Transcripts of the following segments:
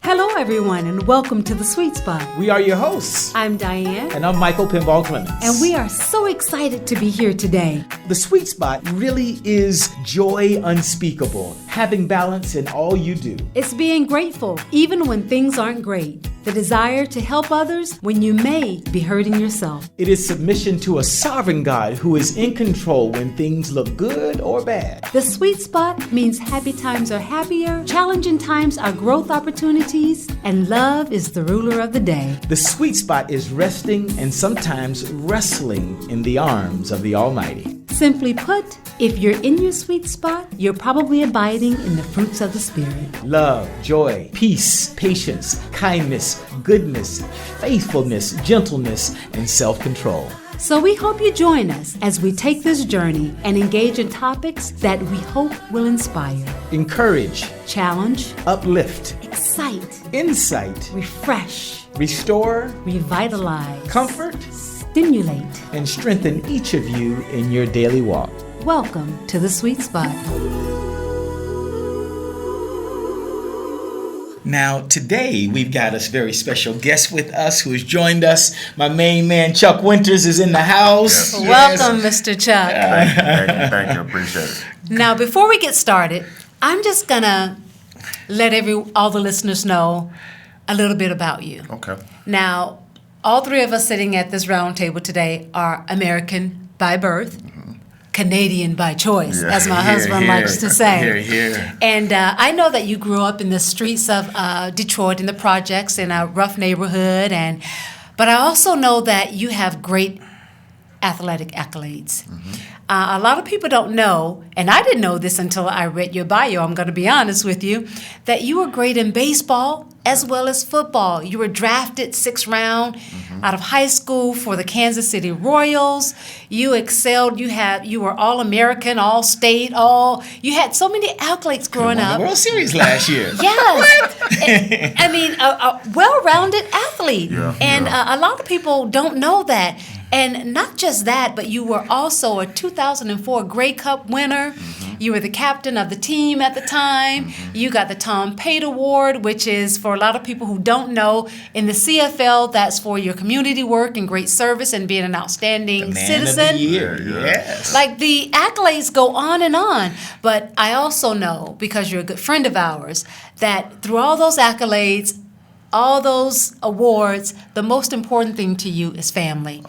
Hello, everyone, and welcome to The Sweet Spot. We are your hosts. I'm Diane. And I'm Michael Pinball Clemens. And we are so excited to be here today. The Sweet Spot really is joy unspeakable, having balance in all you do. It's being grateful, even when things aren't great. The desire to help others when you may be hurting yourself. It is submission to a sovereign God who is in control when things look good or bad. The Sweet Spot means happy times are happier, challenging times are growth opportunities, and love is the ruler of the day. The Sweet Spot is resting and sometimes wrestling in the arms of the Almighty. Simply put, if you're in your sweet spot, you're probably abiding in the fruits of the Spirit. Love, joy, peace, patience, kindness, goodness, faithfulness, gentleness, and self-control. So we hope you join us as we take this journey and engage in topics that we hope will inspire, encourage, challenge, uplift, excite, insight, refresh, restore, revitalize, comfort, stimulate, and strengthen each of you in your daily walk. Welcome to The Sweet Spot. Now, today we've got a very special guest with us who has joined us. My main man, Chuck Winters, is in the house. Yes. Welcome, Mr. Chuck. Thank you. Appreciate it. Now, before we get started, I'm just going to let all the listeners know a little bit about you. Okay. Now, all three of us sitting at this round table today are American by birth. Canadian by choice, as my husband likes to say. And I know that you grew up in the streets of Detroit in the projects in a rough neighborhood, but I also know that you have great athletic accolades. A lot of people don't know, and I didn't know this until I read your bio, I'm going to be honest with you, that you were great in baseball as well as football. You were drafted 6th round out of high school for the Kansas City Royals. You excelled. You were All-American, All-State, you had so many accolades growing up. The World Series last year. Yes. I mean, a well-rounded athlete. And a lot of people don't know that. And not just that, but you were also a 2004 Grey Cup winner. You were the captain of the team at the time. You got the Tom Pate Award, which is, for a lot of people who don't know, in the CFL, that's for your community work and great service and being an outstanding citizen. Man of the year, yes. Like, the accolades go on and on. But I also know, because you're a good friend of ours, that through all those accolades, all those awards, the most important thing to you is family.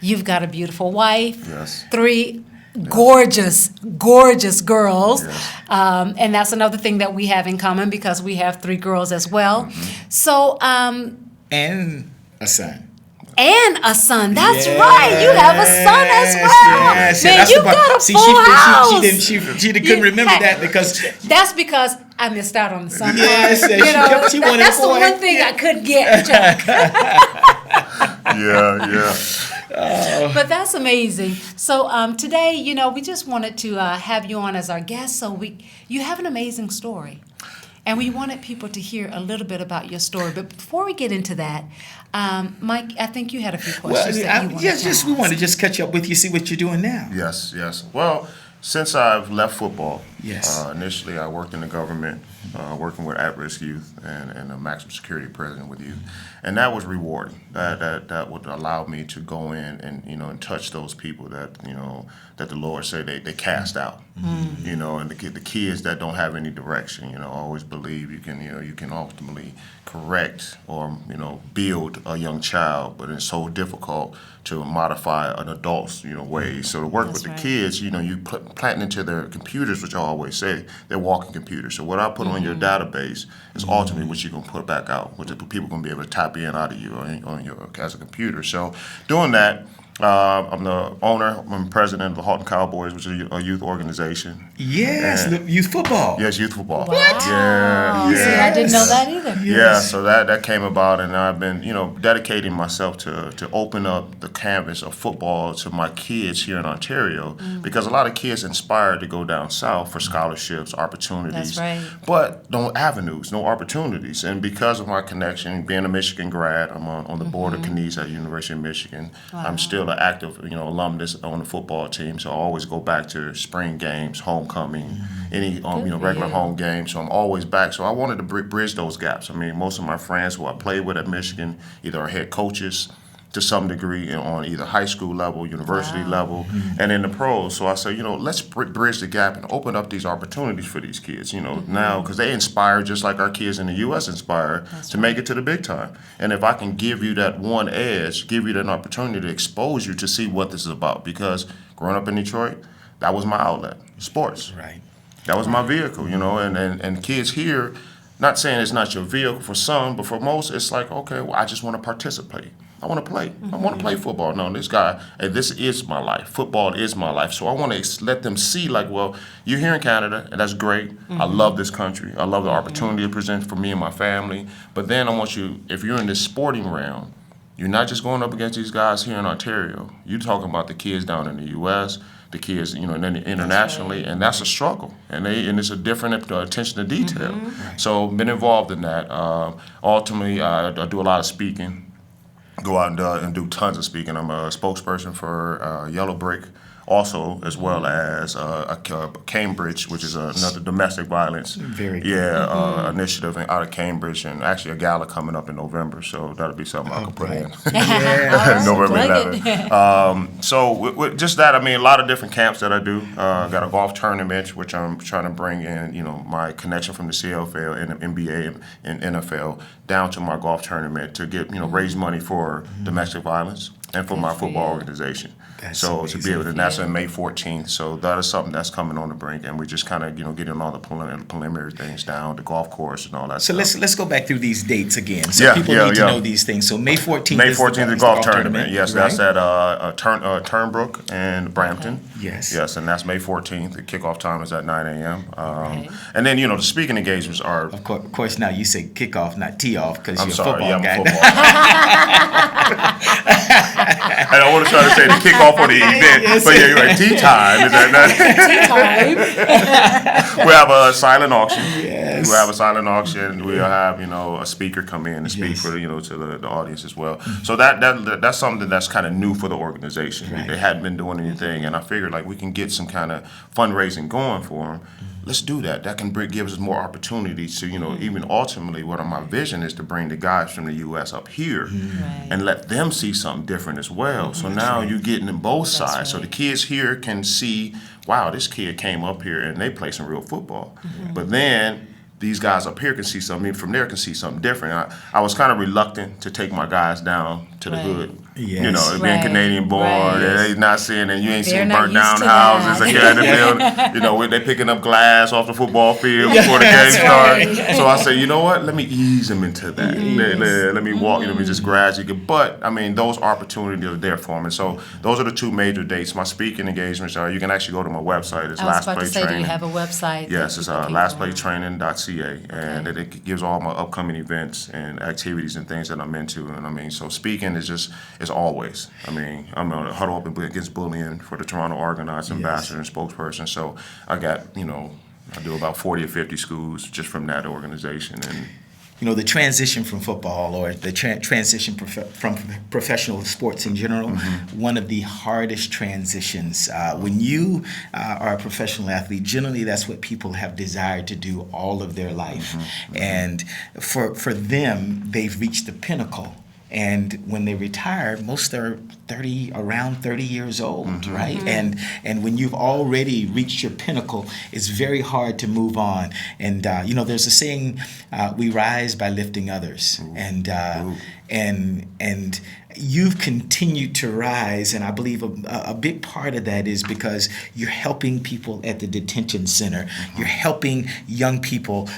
You've got a beautiful wife, 3 gorgeous girls, and that's another thing that we have in common because we have 3 girls as well. So, and a son. And a son. That's right. You have a son as well. Yes. Man, you got a full house. She couldn't remember that because... That's because I missed out on the son. Yes. She wanted that's the one thing I couldn't get, Chuck. But that's amazing. So today, we just wanted to have you on as our guest. So you have an amazing story. And we wanted people to hear a little bit about your story. But before we get into that, Mike, I think you had a few questions that you wanted to ask. We want to just catch up with you, see what you're doing now. Yes. Well, since I've left football, initially I worked in the government, working with at-risk youth and a maximum security prison with youth, and that was rewarding. That would allow me to go in and touch those people that that the Lord said they cast out, and the kids that don't have any direction. I always believe you can ultimately correct or build a young child, but it's so difficult to modify an adult's ways. So to work with the kids, you plant into their computers, which I always say, they're walking computers. So what I put on your database is ultimately what you're going to put back out, what the people are going to be able to tap in out of you on your as a computer. So doing that, I'm the owner and president of the Halton Cowboys, which is a youth organization. Yes, youth football. Yes, youth football. What? Yeah. See, I didn't know that either. Yes. Yeah, so that came about, and I've been, dedicating myself to open up the canvas of football to my kids here in Ontario, because a lot of kids inspired to go down south for scholarships, opportunities, that's right, but no avenues, no opportunities. And because of my connection, being a Michigan grad, I'm on the board of Knees at University of Michigan. Wow. I'm still an active, alumnus on the football team, so I always go back to spring games, homecoming, any regular home games. So I'm always back. So I wanted to bridge those gaps. I mean, most of my friends who I played with at Michigan either are head coaches to some degree on either high school level, university level, and in the pros. So I say, let's bridge the gap and open up these opportunities for these kids, now, because they inspire just like our kids in the U.S. inspire to make it to the big time. And if I can give you that one edge, give you that opportunity to expose you to see what this is about, because growing up in Detroit, that was my outlet, sports. Right. That was my vehicle, and kids here, not saying it's not your vehicle for some, but for most, it's like, okay, well, I just want to participate. I want to play. I want to play football. No, this guy, hey, this is my life. Football is my life. So I want to let them see, like, well, you're here in Canada, and that's great. I love this country. I love the opportunity it presents for me and my family. But then I want you, if you're in this sporting realm, you're not just going up against these guys here in Ontario. You're talking about the kids down in the U.S., the kids, and then internationally, and that's a struggle, and it's a different attention to detail. So been involved in that. Ultimately, I do a lot of speaking. Go out and do tons of speaking. I'm a spokesperson for Yellow Brick, also, as well as Cambridge, which is another domestic violence initiative out of Cambridge, and actually a gala coming up in November, so that'll be something I can put in. November 11th. So with just that, I mean, a lot of different camps that I do. Got a golf tournament, which I'm trying to bring in, my connection from the CFL and the NBA and NFL down to my golf tournament to get, raise money for domestic violence and for my football organization. So to be able to, that's on May 14th. So that is something that's coming on the brink, and we just kind of, getting all the preliminary things down, the golf course and all that. So let's go back through these dates again. So people need to know these things. So May 14th. May 14th, the golf tournament. Yes, right? That's at Turnbrook and Brampton. Yes. Yes, and that's May 14th. The kickoff time is at 9 a.m. And then the speaking engagements are. Of course, now you say kickoff, not tee off, because you're a sorry, football guy. I'm a football. And I want to try to say the kickoff for the event, but you're right. Tea time is that? Tea time. We have a silent auction. Yes. We have a silent auction. We'll have a speaker come in and speak for to the audience as well. So that's something that's kind of new for the organization. Right. They hadn't been doing anything, and I figured like we can get some kind of fundraising going for them. Let's do that. That can give us more opportunities to, even ultimately what my vision is to bring the guys from the U.S. up here and let them see something different as well. So now you're getting in both sides. So the kids here can see, wow, this kid came up here and they play some real football. But then these guys up here can see something, from there can see something different. I was kind of reluctant to take my guys down to the hood. Yes. Being Canadian born, they not seeing, and you ain't seen burnt down houses again in the building. They picking up glass off the football field before the game starts. So I say, you know what? Let me ease them into that. Let me walk, me just gradually. But I mean, those opportunities are there for me. So those are the two major dates. My speaking engagements are. You can actually go to my website. It's Last Play Training. Do you have a website? Yes, it's lastplaytraining.ca, and it gives all my upcoming events and activities and things that I'm into. And I mean, so speaking is just. As always. I mean, I'm going to huddle up against bullying for the Toronto Argonauts ambassador and spokesperson. So I got, I do about 40 or 50 schools just from that organization. And the transition from football or the transition from professional sports in general, one of the hardest transitions. When you are a professional athlete, generally that's what people have desired to do all of their life. And for them, they've reached the pinnacle. And when they retire, most are around 30 years old, right? And when you've already reached your pinnacle, it's very hard to move on. And there's a saying, "We rise by lifting others," and you've continued to rise, and I believe a big part of that is because you're helping people at the detention center. You're helping young people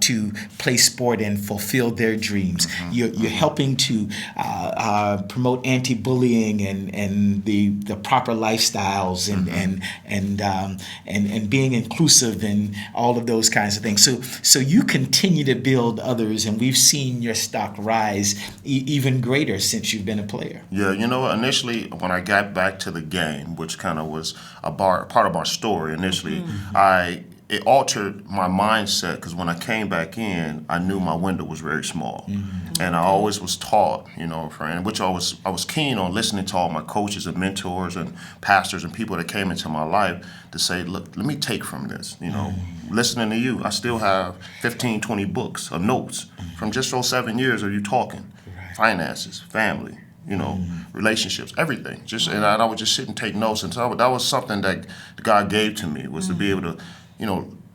to play sport and fulfill their dreams. You're helping to promote anti-bullying and the proper lifestyles and being inclusive and all of those kinds of things. So you continue to build others, and we've seen your stock rise even greater since you've been a player. Yeah, initially when I got back to the game, which kind of was a part of our story initially, it altered my mindset because when I came back in, I knew my window was very small, and I always was taught, friend, which I was keen on listening to all my coaches and mentors and pastors and people that came into my life to say, look, let me take from this, listening to you. I still have 15, 20 books of notes from just those 7 years of you talking, finances, family, relationships, everything. And I would just sit and take notes, and so that was something that God gave to me was to be able to.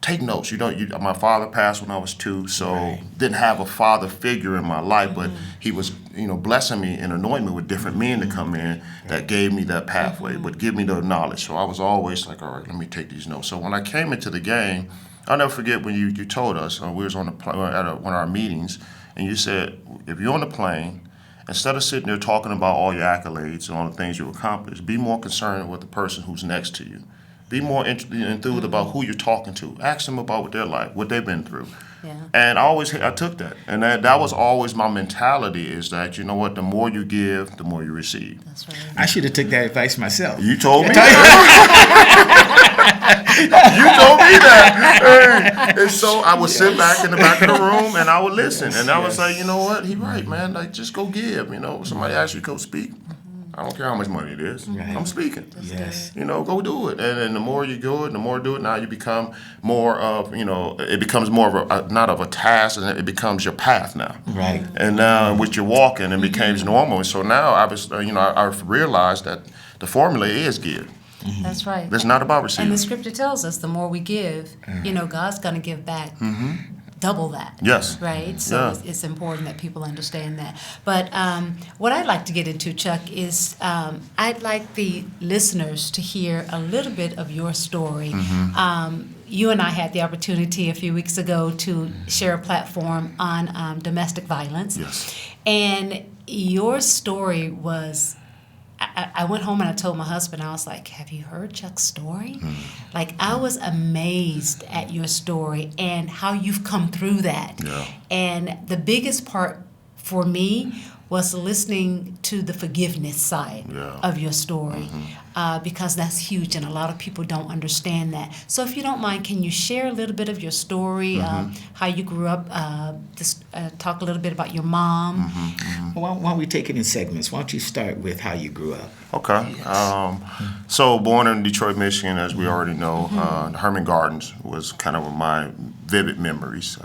Take notes. My father passed when I was 2, so didn't have a father figure in my life, but he was, blessing me and anointing me with different men to come in that gave me that pathway, but give me the knowledge. So I was always like, all right, let me take these notes. So when I came into the game, I'll never forget when you told us, we was on the plane at one of our meetings, and you said, if you're on the plane, instead of sitting there talking about all your accolades and all the things you accomplished, be more concerned with the person who's next to you. Be more enthused about who you're talking to. Ask them about what their life, what they've been through. Yeah. And I took that. And that was always my mentality is that, the more you give, the more you receive. That's right. I should have took that advice myself. You told me that. You told me that. And so I would sit back in the back of the room and I would listen. And I would say, you know what? He's right, man. Like, just go give. Somebody asks you to go speak. I don't care how much money it is. Right. I'm speaking. Yes. Go do it. And the more you do it, now you become more of, it becomes more of not of a task, and it becomes your path now. Right. And now with your walking, it becomes normal. And so now I've realized that the formula is give. That's right. It's not about receiving. And the scripture tells us the more we give, God's going to give back. Double that. Yes. Right? So it's important that people understand that. But what I'd like to get into, Chuck, is I'd like the listeners to hear a little bit of your story. You and I had the opportunity a few weeks ago to share a platform on domestic violence. Yes. And your story was... I went home and I told my husband, I was like, have you heard Chuck's story? Like, I was amazed at your story and how you've come through that. Yeah. And the biggest part for me was listening to the forgiveness side of your story, because that's huge and a lot of people don't understand that. So if you don't mind, can you share a little bit of your story, how you grew up, talk a little bit about your mom? Why don't we take it in segments? Why don't you start with how you grew up? Okay. Yes. So born in Detroit, Michigan, as we already know, Herman Gardens was kind of my vivid memories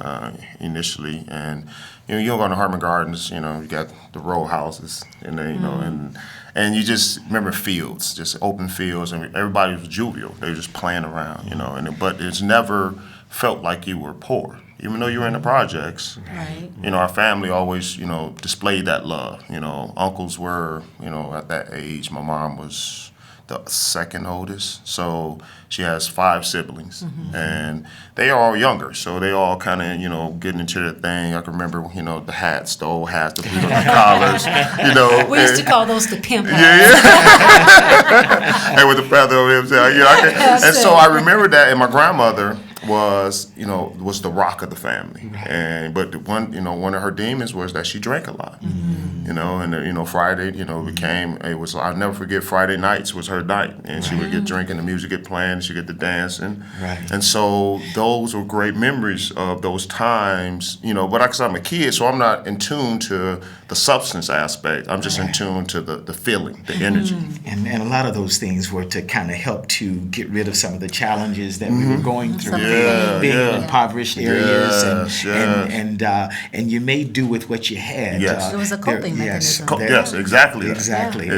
initially. And you go to Herman Gardens, you got the row houses, and then, and you just remember fields, just open fields, and everybody was jovial. They were just playing around, but it's never felt like you were poor. Even though you were in the projects, right. Our family always, displayed that love. Uncles were, at that age. My mom was the second oldest, so she has 5 siblings, and they are all younger, so they all kind of, getting into their thing. I can remember, the hats, the old hats, the collars, We used to call those the pimp hats. And with the feather over him, and so I remember that, and my grandmother was the rock of the family, but one of her demons was that she drank a lot, and Friday, I'll never forget Friday nights was her night, and she would get drinking, the music get playing, she get to dancing, and so those were great memories of those times, but because I'm a kid, so I'm not in tune to the substance aspect, I'm just in tune to the feeling, the energy. And a lot of those things were to kind of help to get rid of some of the challenges that we were going through. Being in impoverished areas, and you made do with what you had. Yes. It was a coping mechanism. Yes, exactly. Exactly.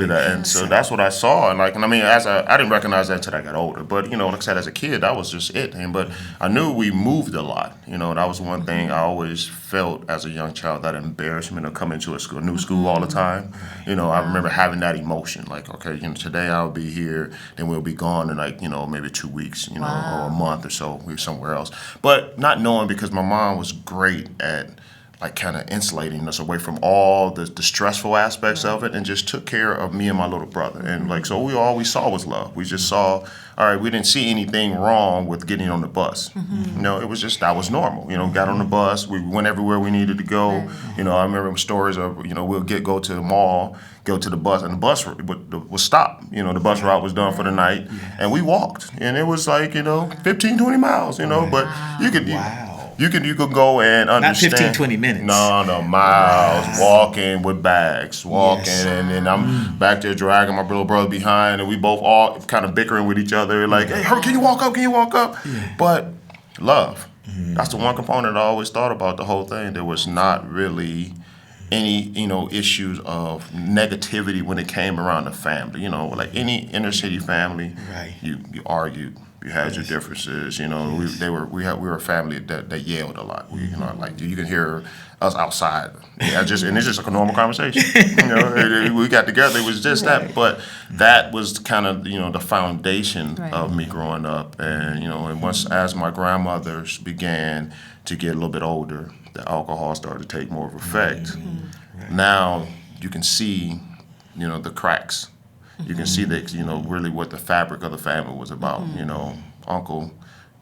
That. And so that's what I saw. And I didn't recognize that until I got older. But like I said, as a kid, that was just it. But I knew we moved a lot. That was one thing I always felt as a young child, that embarrassment of coming to a new school all the time. I remember having that emotion, like, okay, today I'll be here, then we'll be gone in maybe 2 weeks, or a month or so. We were somewhere else, but not knowing, because my mom was great at like kind of insulating us away from all the stressful aspects of it, and just took care of me and my little brother. And like, so all we saw was love. We just saw, all right, we didn't see anything wrong with getting on the bus. You know, it was just, that was normal. You know, got on the bus, we went everywhere we needed to go. You know, I remember stories of, you know, we'll go to the mall, go to the bus, and the bus was stopped. You know, the bus route was done for the night, and we walked. And it was like, you know, 15, 20 miles, you know, but you could, you could go and understand. Not 15, 20 minutes. No, miles, walking with bags, and then I'm back there dragging my little brother behind, and we both all kind of bickering with each other, like, hey, can you walk up? Can you walk up? But love, that's the one component I always thought about the whole thing. There was not really any, you know, issues of negativity when it came around the family. You know, like any inner city family, you argued. You had your differences, you know. We were a family that yelled a lot. We, you know, like you can hear us outside. And it's just like a normal conversation. You know, we got together. It was just that, but that was kind of, you know, the foundation of me growing up. And you know, and once as my grandmothers began to get a little bit older, the alcohol started to take more of effect. Now you can see, you know, the cracks. You can see that, you know, really what the fabric of the family was about. You know, uncle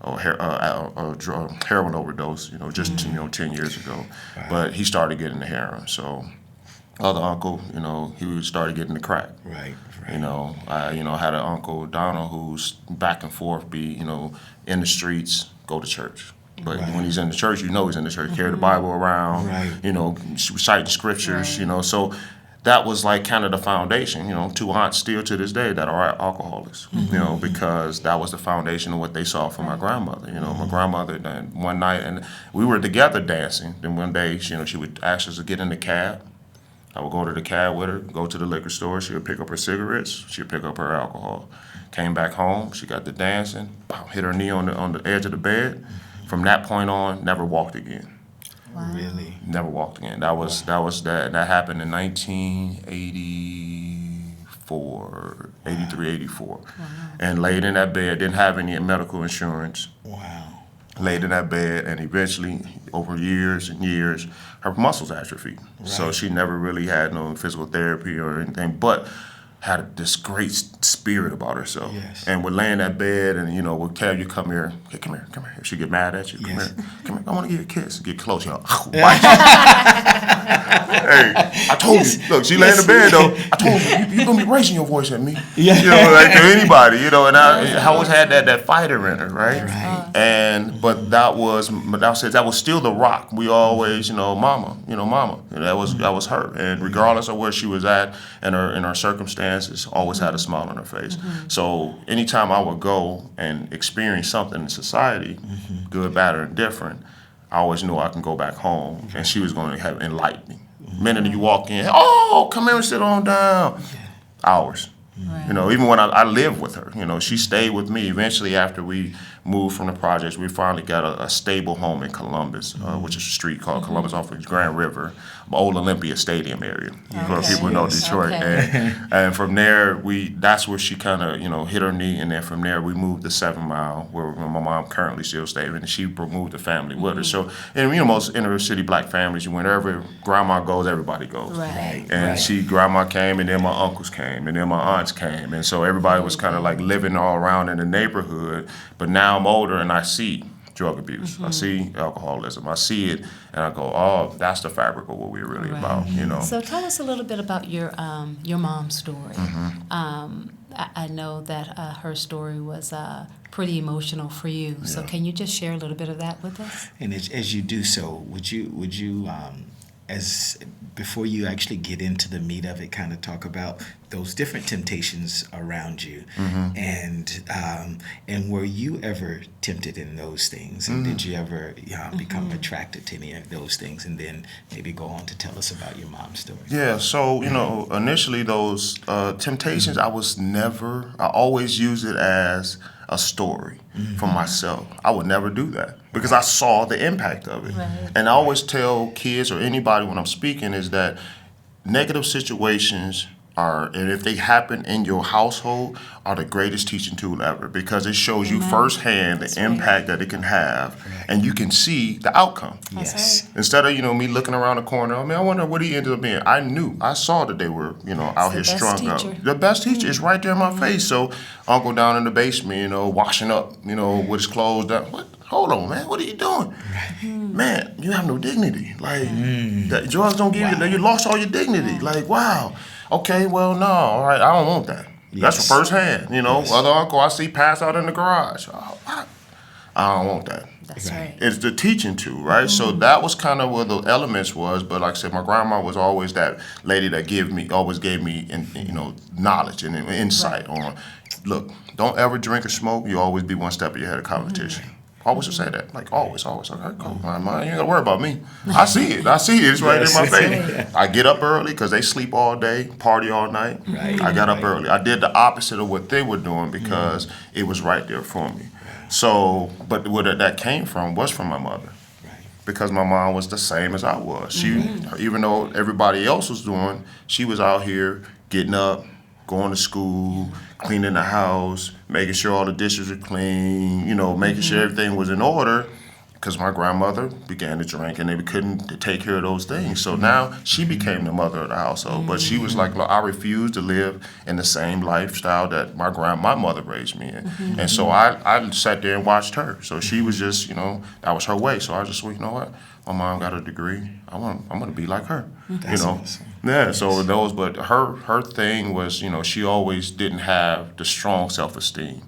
heroin overdose, you know, just you know 10 years ago, but he started getting the heroin. So other uncle, you know, he started getting the crack. You know, I had an uncle Donald who's back and forth, you know, in the streets, go to church. But when he's in the church, you know he's in the church. Carry the Bible around, you know, reciting scriptures, you know. So that was like kind of the foundation, you know. 2 aunts still to this day that are alcoholics, you know, because that was the foundation of what they saw from my grandmother. You know, my grandmother, then one night, and we were together dancing. Then one day, you know, she would ask us to get in the cab. I would go to the cab with her, go to the liquor store. She would pick up her cigarettes. She would pick up her alcohol. Came back home. She got to dancing. Hit her knee on the edge of the bed. From that point on, never walked again. Really? Never walked again. That happened in 1984, 83, 84. And laid in that bed, didn't have any medical insurance. Laid in that bed, and eventually, over years and years, her muscles atrophied. So she never really had no physical therapy or anything, but had this great spirit about herself. And would lay in that bed and, you know, would tell you, come here. Hey, come here. If she get mad at you, come here. I want to give you a kiss. Get close, you know. Bite you. Hey, I told you. Look, she lay in the bed, though. I told you, you're going to be raising your voice at me. You know, like to anybody, you know. And I always had that fighter in her, right? But that was still the rock. We always, you know, mama. That was her. And regardless of where she was at in her circumstances, always had a smile on her face. So anytime I would go and experience something in society, good, bad, or indifferent, I always knew I can go back home, and she was going to have enlightened me. The minute you walk in, oh, come here and sit on down. Hours. You know, even when I lived with her, you know, she stayed with me. Eventually, after we moved from the projects, we finally got a stable home in Columbus, which is a street called Columbus off of Grand River, old Olympia Stadium area, for people who know Detroit. And from there, that's where she kind of, you know, hit her knee, and then from there we moved to 7 Mile, where my mom currently still stays, and she moved the family with her. So, and you know, most inner city black families, whenever grandma goes, everybody goes. Grandma came, and then my uncles came, and then my aunts came, and so everybody was kind of like living all around in the neighborhood. But now I'm older, and I see drug abuse. I see alcoholism. I see it, and I go, oh, that's the fabric of what we're really about, you know. So tell us a little bit about your mom's story. I know that her story was pretty emotional for you. So can you just share a little bit of that with us? And as you do so, would you before you actually get into the meat of it, kind of talk about those different temptations around you, and were you ever tempted in those things, and did you ever become attracted to any of those things, and then maybe go on to tell us about your mom's story? Yeah, so you know, initially those temptations, I always use it as a story for myself. I would never do that because I saw the impact of it. And I always tell kids or anybody when I'm speaking is that negative situations and if they happen in your household, are the greatest teaching tool ever, because it shows you firsthand the impact that it can have, and you can see the outcome. Yes. Instead of me looking around the corner, I wonder what he ended up being. I saw that they were out here strung up. The best teacher is right there in my face. So Uncle down in the basement, washing up, with his clothes down. What? Hold on, man. What are you doing? Man, you have no dignity. Like, that drugs don't give you. You lost all your dignity. Like, wow. Okay, well, no, all right, I don't want that. That's the first hand, Other uncle I see pass out in the garage. Oh, I don't want that. That's right. It's the teaching too, right? So that was kind of where the elements was. But like I said, my grandma was always that lady that always gave me, knowledge and insight on, look, don't ever drink or smoke. You always be one step ahead of competition. Always would say that, like always. Okay, cool. You ain't gotta worry about me. I see it. It's right in my face. I get up early because they sleep all day, party all night. I got up early. I did the opposite of what they were doing because it was right there for me. So, but where that came from was from my mother, because my mom was the same as I was. She, even though everybody else was doing, she was out here getting up, going to school, cleaning the house, making sure all the dishes were clean, making sure everything was in order, because my grandmother began to drink and they couldn't take care of those things. So now she became the mother of the household. But she was like, look, I refuse to live in the same lifestyle that my mother raised me in. And so I sat there and watched her. So she was just, that was her way. So I just, you know what? My mom got a degree. I'm gonna be like her. That's awesome. Yeah. So but her thing was, she always didn't have the strong self-esteem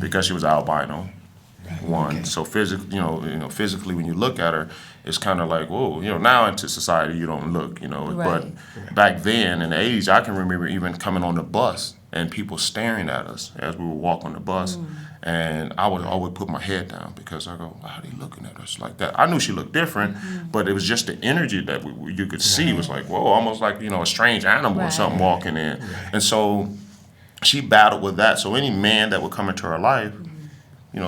because she was albino. One, so physically, when you look at her, it's kind of like, whoa, now into society you don't look, but back then in the 80s, I can remember even coming on the bus and people staring at us as we were walking on the bus, and I would always put my head down because I go, why are they looking at us like that? I knew she looked different, but it was just the energy that you could see. It was like, whoa, almost like, a strange animal or something walking in. And so she battled with that. So any man that would come into her life,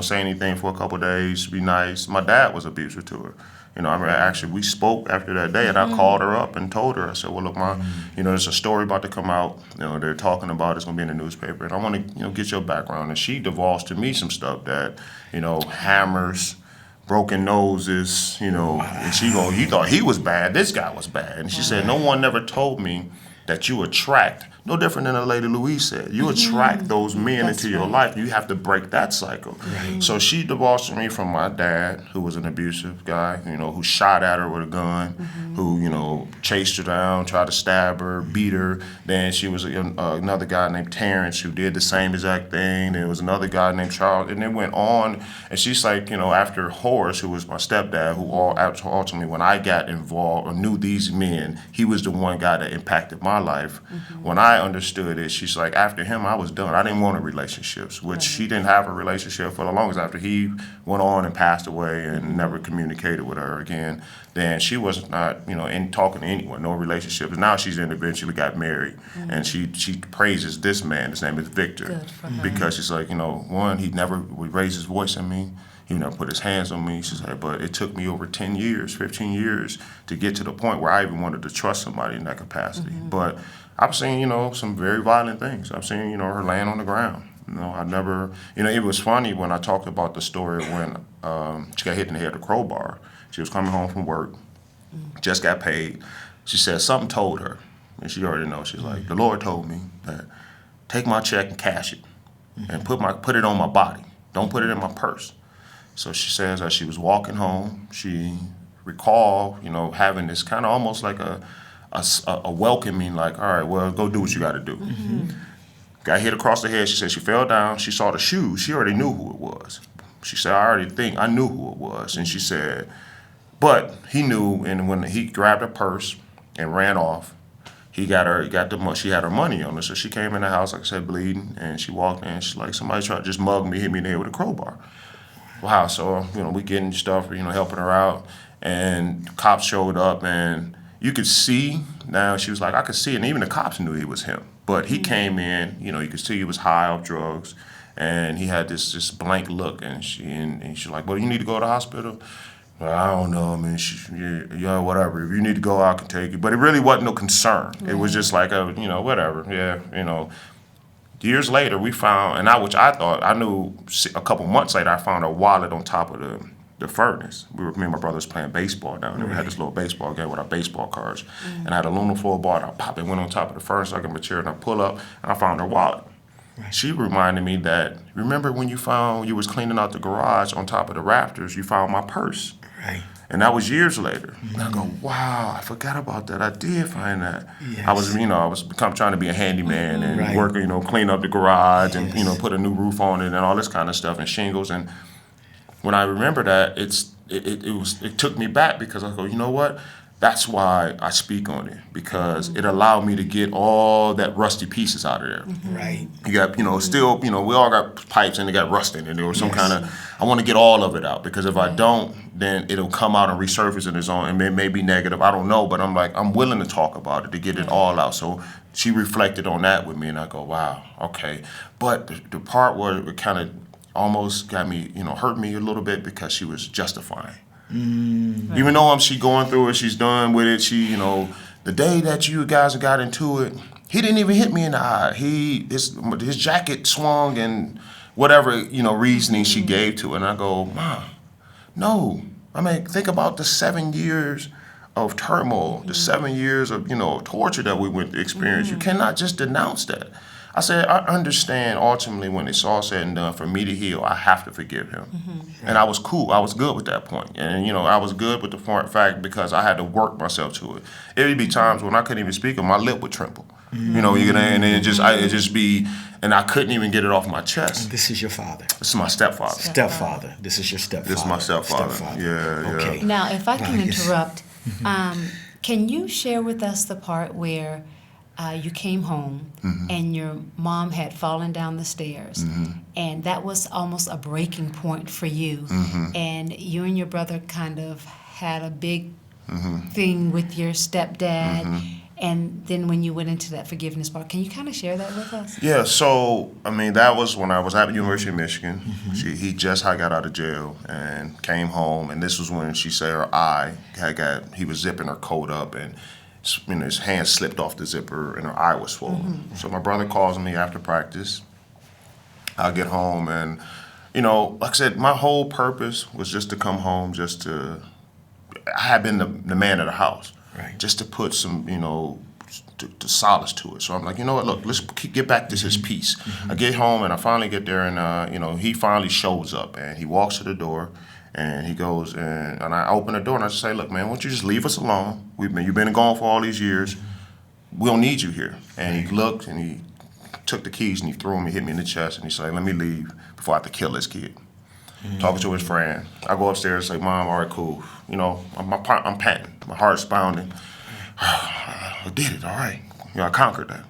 say anything for a couple of days, be nice. My dad was abusive to her. I remember actually we spoke after that day, and I called her up and told her, I said, well, look, Ma, there's a story about to come out, they're talking about, it's going to be in the newspaper, and I want to, get your background. And she divulged to me some stuff that, hammers, broken noses, and she go, you thought he was bad, this guy was bad. And she said, no one never told me that you attract, no different than the lady Louise said. You attract those men into your life. You have to break that cycle. So she divorced me from my dad, who was an abusive guy, who shot at her with a gun, who, chased her down, tried to stab her, beat her. Then she was another guy named Terrence who did the same exact thing. There was another guy named Charles, and it went on. And she's like, after Horace, who was my stepdad, who ultimately, when I got involved or knew these men, he was the one guy that impacted my life. When I understood it, she's like, after him, I was done. I didn't want a relationships, which she didn't have a relationship for the longest. After he went on and passed away and never communicated with her again, then she was not, in talking to anyone, no relationships. Now she's eventually got married, and she praises this man. His name is Victor, because she's like, one, he never would raise his voice at me. He never put his hands on me. She said, but it took me over 10 years, 15 years to get to the point where I even wanted to trust somebody in that capacity. But I've seen, some very violent things. I've seen, her laying on the ground. I never, it was funny when I talked about the story when she got hit in the head with a crowbar. She was coming home from work, just got paid. She said something told her, and she already knows. She's like, the Lord told me that take my check and cash it, and put it on my body. Don't put it in my purse. So she says as she was walking home, she recalled, having this kind of almost like a welcoming, like, all right, well, go do what you got to do. Got hit across the head. She said she fell down. She saw the shoes. She already knew who it was. She said, I knew who it was. And she said, but he knew, and when he grabbed her purse and ran off, she had her money on her. So she came in the house, like I said, bleeding, and she walked in. She's like, somebody tried to just mug me, hit me in the head with a crowbar. Wow, so, we getting stuff, helping her out, and cops showed up, and you could see, now she was like, I could see, and even the cops knew he was him. But he came in, you could see he was high off drugs, and he had this blank look, and she's like, well, you need to go to the hospital. Well, I don't know. I mean, yeah, whatever. If you need to go, I can take you. But it really wasn't no concern. It was just like whatever. Yeah. Years later, we found, which I thought I knew. A couple months later, I found a wallet on top of the furnace. Me and my brother was playing baseball down there. We had this little baseball game with our baseball cards, and I had a aluminum foil ball. And I popped it, went on top of the furnace like a chair, and I pull up, and I found her wallet. Right. She reminded me that, remember when you was cleaning out the garage on top of the rafters, you found my purse. Right. And that was years later. And I go, wow, I forgot about that. I did find that. Yes. I was trying to be a handyman and work, clean up the garage and, put a new roof on it and all this kind of stuff and shingles. And when I remember that, it took me back because I go, you know what? That's why I speak on it, because it allowed me to get all that rusty pieces out of there. Right. You got, still, we all got pipes and they got rust in it. There was some kind of, I want to get all of it out, because if I don't, then it'll come out and resurface in its own, and it may be negative, I don't know, but I'm willing to talk about it, to get it all out. So she reflected on that with me, and I go, wow, okay. But the part where it kind of almost got me, hurt me a little bit, because she was justifying. Right. Even though she going through it, she's done with it. She, the day that you guys got into it, he didn't even hit me in the eye. His jacket swung and whatever, reasoning she gave to it. And I go, Mom, no. I mean, think about the 7 years of turmoil, the 7 years of, torture that we went to experience. You cannot just denounce that. I said, I understand ultimately when it's all said and done, for me to heal, I have to forgive him. And I was cool. I was good with that point. And, I was good with the fact, because I had to work myself to it. It would be times when I couldn't even speak and my lip would tremble. And it just be, and I couldn't even get it off my chest. This is your father. This is my stepfather. Stepfather. This is your stepfather. This is my stepfather. Yeah. Okay. Now, if I can interrupt, can you share with us the part where you came home and your mom had fallen down the stairs, and that was almost a breaking point for you, and you and your brother kind of had a big thing with your stepdad, and then when you went into that forgiveness part, can you kind of share that with us? Yeah, so, that was when I was at the University of Michigan. He just got out of jail and came home, and this was when she said her eye he was zipping her coat up, and his hand slipped off the zipper and her eye was swollen. So my brother calls me after practice. I get home and, like I said, my whole purpose was just to come home, I had been the man of the house, just to put some, to solace to it. So I'm like, you know what, look, let's get back to his peace. I get home and I finally get there and, he finally shows up and he walks to the door. And he goes, and I open the door and I just say, look, man, why don't you just leave us alone? You've been gone for all these years. We don't need you here. And he looked and he took the keys and he threw them and hit me in the chest and he said, let me leave before I have to kill this kid. Talking to his friend. I go upstairs and say, Mom, all right, cool. I'm panting. My heart's pounding. I did it, all right. I conquered that.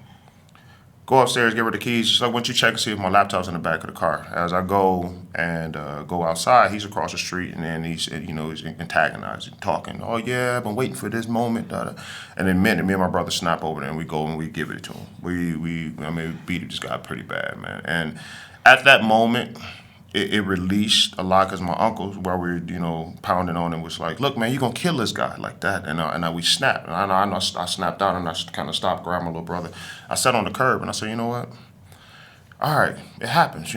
Go upstairs, give her the keys. She's like, why don't you check and see if my laptop's in the back of the car? As I go and go outside, he's across the street, and then he's antagonizing, talking. Oh, yeah, I've been waiting for this moment. And in a minute, me and my brother snap over there, and we go and we give it to him. We beat this guy pretty bad, man. And at that moment, it released a lot, because my uncle, while we were, pounding on him, was like, look, man, you're going to kill this guy like that. And we snapped. And I snapped out, and I kind of stopped, grabbed my little brother. I sat on the curb, and I said, you know what? All right, it happens,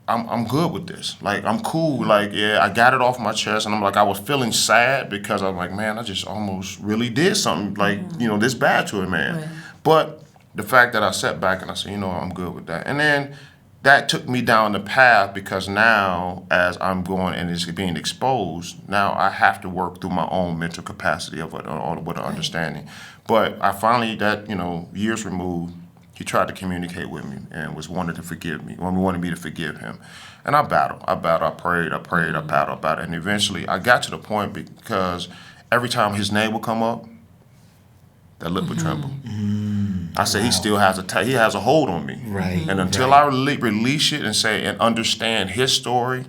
I'm good with this. Like, I'm cool. Like, yeah, I got it off my chest, and I was feeling sad, because I'm like, man, I just almost really did something, like, this bad to a man. Right. But the fact that I sat back and I said, I'm good with that. And then that took me down the path, because now, as I'm going and it's being exposed, now I have to work through my own mental capacity of what understanding. But I finally, years removed, he tried to communicate with me and wanted to forgive me, wanted me to forgive him. And I battled, I prayed, I battled, and eventually I got to the point, because every time his name would come up, that lip would tremble. I said, he still has he has a hold on me. Right. And until I release it and understand his story,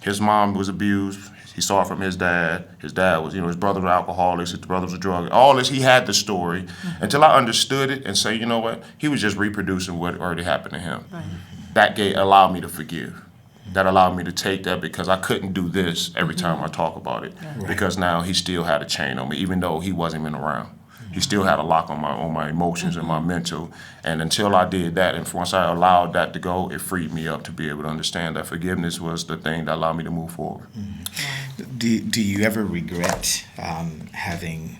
his mom was abused. He saw it from his dad. His dad was, his brother was alcoholic, his brother was a drug. All this, he had the story. Until I understood it and say, you know what, he was just reproducing what already happened to him. That allowed me to forgive. that allowed me to take that, because I couldn't do this every time I talk about it, because now he still had a chain on me, even though he wasn't even around. He still had a lock on my emotions and my mental. And until I did that, and once I allowed that to go, it freed me up to be able to understand that forgiveness was the thing that allowed me to move forward. Do you ever regret having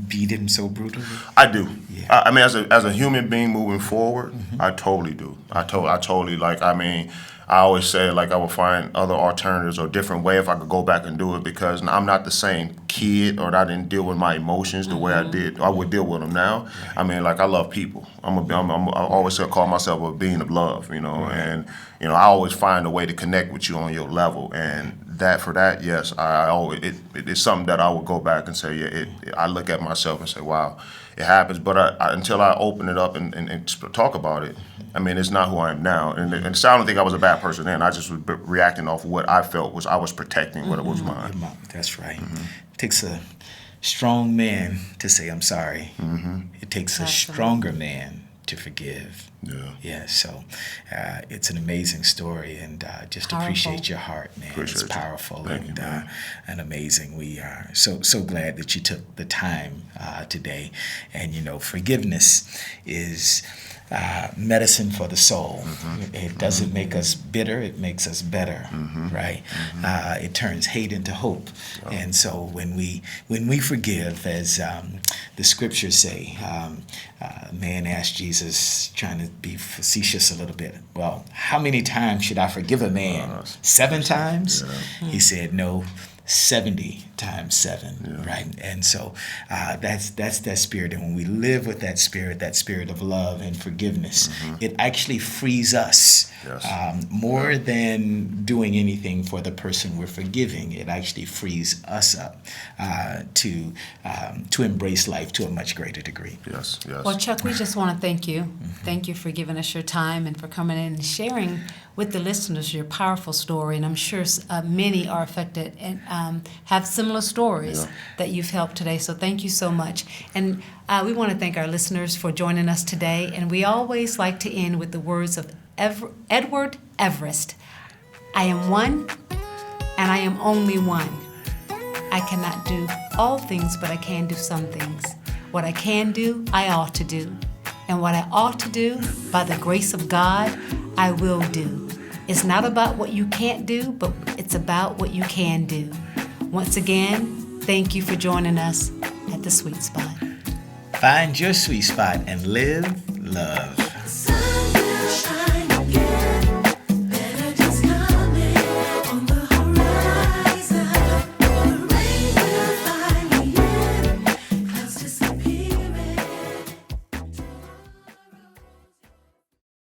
beat him so brutally? I do. Yeah. I mean, as a human being moving forward, I totally do. I totally, like, I mean, I always say, like, I would find other alternatives or different way if I could go back and do it, because I'm not the same kid, or I didn't deal with my emotions the way I would deal with them now. Right. I mean, like, I love people. I always call myself a being of love, you know, and, you know, I always find a way to connect with you on your level. And for that, yes, I always, it's something that I would go back and say, yeah, I look at myself and say, wow, it happens. But until I open it up and talk about it, I mean, it's not who I am now. And so I don't think I was a bad person then. I just was reacting off of what I felt was I was protecting what was mine. That's right. It takes a strong man to say, I'm sorry. It takes a stronger man to forgive. Yeah. So it's an amazing story, and just Powerful. Appreciate your heart, man. Appreciate it's powerful you, and amazing. We are so glad that you took the time today. And you know, forgiveness is medicine for the soul. It doesn't make us bitter; it makes us better, right? It turns hate into hope. And so when we forgive, as the scriptures say, man asked Jesus, trying to be facetious a little bit, well, how many times should I forgive a man? 7 times? He said, no, 70 times 7, right? And so that's that spirit. And when we live with that spirit of love and forgiveness, it actually frees us more than doing anything for the person we're forgiving. It actually frees us up to embrace life to a much greater degree. Yes. Well, Chuck, we just want to thank you. Thank you for giving us your time and for coming in and sharing with the listeners your powerful story. And I'm sure many are affected and have similar stories that you've helped today. So thank you so much. And we want to thank our listeners for joining us today. And we always like to end with the words of Edward Everest. I am one, and I am only one. I cannot do all things, but I can do some things. What I can do, I ought to do. And what I ought to do, by the grace of God, I will do. It's not about what you can't do, but it's about what you can do. Once again, thank you for joining us at The Sweet Spot. Find your sweet spot and live love.